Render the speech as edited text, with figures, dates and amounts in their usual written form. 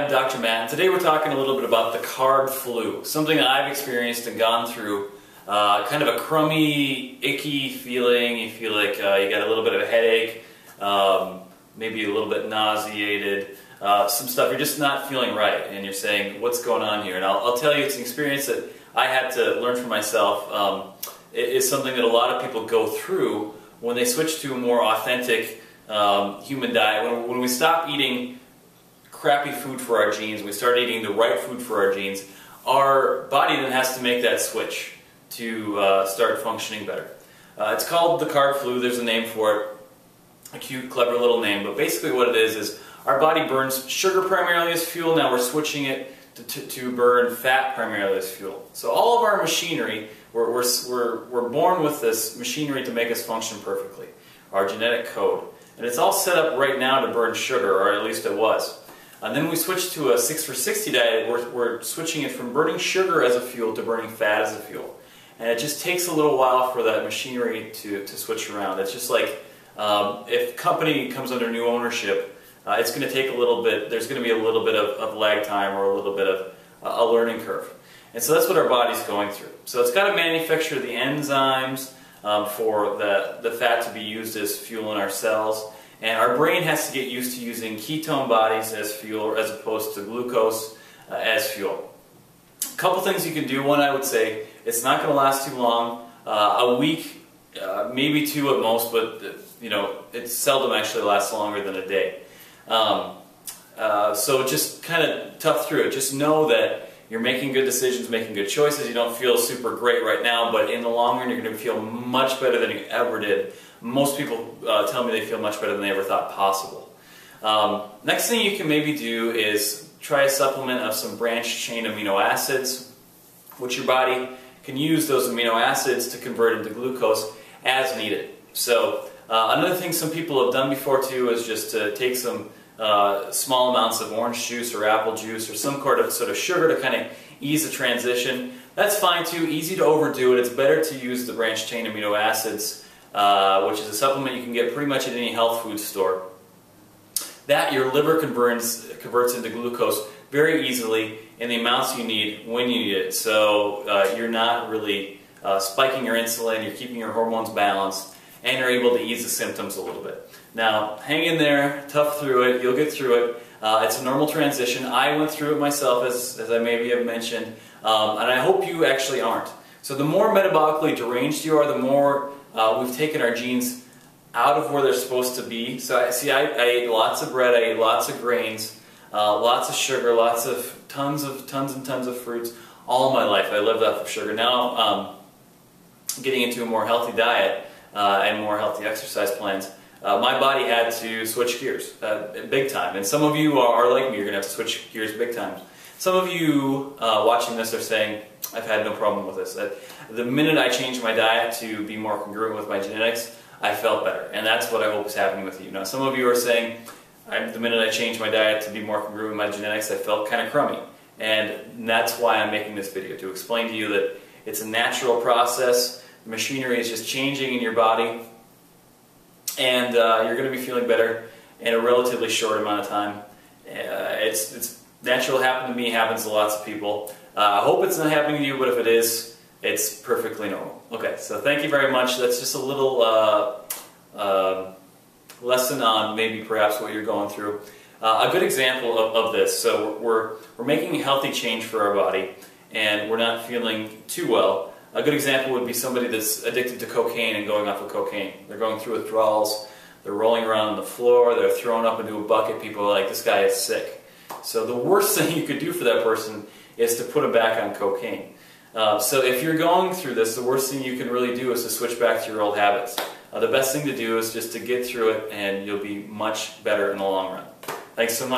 I'm Dr. Matt, and today we're talking a little bit about the carb flu, something that I've experienced and gone through. Kind of a crummy, icky feeling. You feel like you got a little bit of a headache, maybe a little bit nauseated, some stuff. You're just not feeling right, and you're saying, what's going on here? And I'll tell you, it's an experience that I had to learn for myself. It is something that a lot of people go through when they switch to a more authentic human diet. When we stop eating crappy food for our genes, we start eating the right food for our genes, our body then has to make that switch to start functioning better. It's called the carb flu. There's a name for it, a cute, clever little name, but basically what it is our body burns sugar primarily as fuel. Now we're switching it to burn fat primarily as fuel. So all of our machinery, we're born with this machinery to make us function perfectly, our genetic code. And it's all set up right now to burn sugar, or at least it was. And then we switch to a 6 for 60 diet. We're switching it from burning sugar as a fuel to burning fat as a fuel. And it just takes a little while for that machinery to switch around. It's just like if a company comes under new ownership, it's going to take a little bit, there's going to be a little bit of lag time or a little bit of a learning curve. And so that's what our body's going through. So it's got to manufacture the enzymes for the fat to be used as fuel in our cells. And our brain has to get used to using ketone bodies as fuel as opposed to glucose as fuel. A couple things you can do. One, I would say, it's not going to last too long. A week, maybe two at most, but you know, it seldom actually lasts longer than a day. So just kind of tough through it. Just know that you're making good decisions, making good choices. You don't feel super great right now, but in the long run, you're going to feel much better than you ever did. Most people tell me they feel much better than they ever thought possible. Next thing you can maybe do is try a supplement of some branched chain amino acids, which your body can use those amino acids to convert into glucose as needed. So another thing some people have done before too is just to take some small amounts of orange juice or apple juice or some sort of sugar to kind of ease the transition. That's fine too, easy to overdo it. It's better to use the branched chain amino acids, which is a supplement you can get pretty much at any health food store. That your liver converts into glucose very easily in the amounts you need when you need it. So you're not really spiking your insulin, you're keeping your hormones balanced, and you're able to ease the symptoms a little bit. Now, hang in there, tough through it, you'll get through it. It's a normal transition. I went through it myself, as I maybe have mentioned, and I hope you actually aren't. So the more metabolically deranged you are, the more we've taken our genes out of where they're supposed to be. So I ate lots of bread, I ate lots of grains, lots of sugar, tons and tons of fruits all my life. I lived off of sugar. Now, getting into a more healthy diet and more healthy exercise plans, my body had to switch gears big time. And some of you are like me, you're going to have to switch gears big time. Some of you watching this are saying, I've had no problem with this. The minute I changed my diet to be more congruent with my genetics, I felt better. And that's what I hope is happening with you. Now, some of you are saying, the minute I changed my diet to be more congruent with my genetics, I felt kind of crummy. And that's why I'm making this video, to explain to you that it's a natural process. The machinery is just changing in your body. And you're going to be feeling better in a relatively short amount of time. It's natural, happened to me, happens to lots of people. I hope it's not happening to you, but if it is, it's perfectly normal. Okay, so thank you very much. That's just a little lesson on maybe perhaps what you're going through. A good example of this, so we're making a healthy change for our body, and we're not feeling too well. A good example would be somebody that's addicted to cocaine and going off of cocaine. They're going through withdrawals, they're rolling around on the floor, they're thrown up into a bucket. People are like, this guy is sick. So the worst thing you could do for that person is to put them back on cocaine. So if you're going through this, the worst thing you can really do is to switch back to your old habits. The best thing to do is just to get through it, and you'll be much better in the long run. Thanks so much.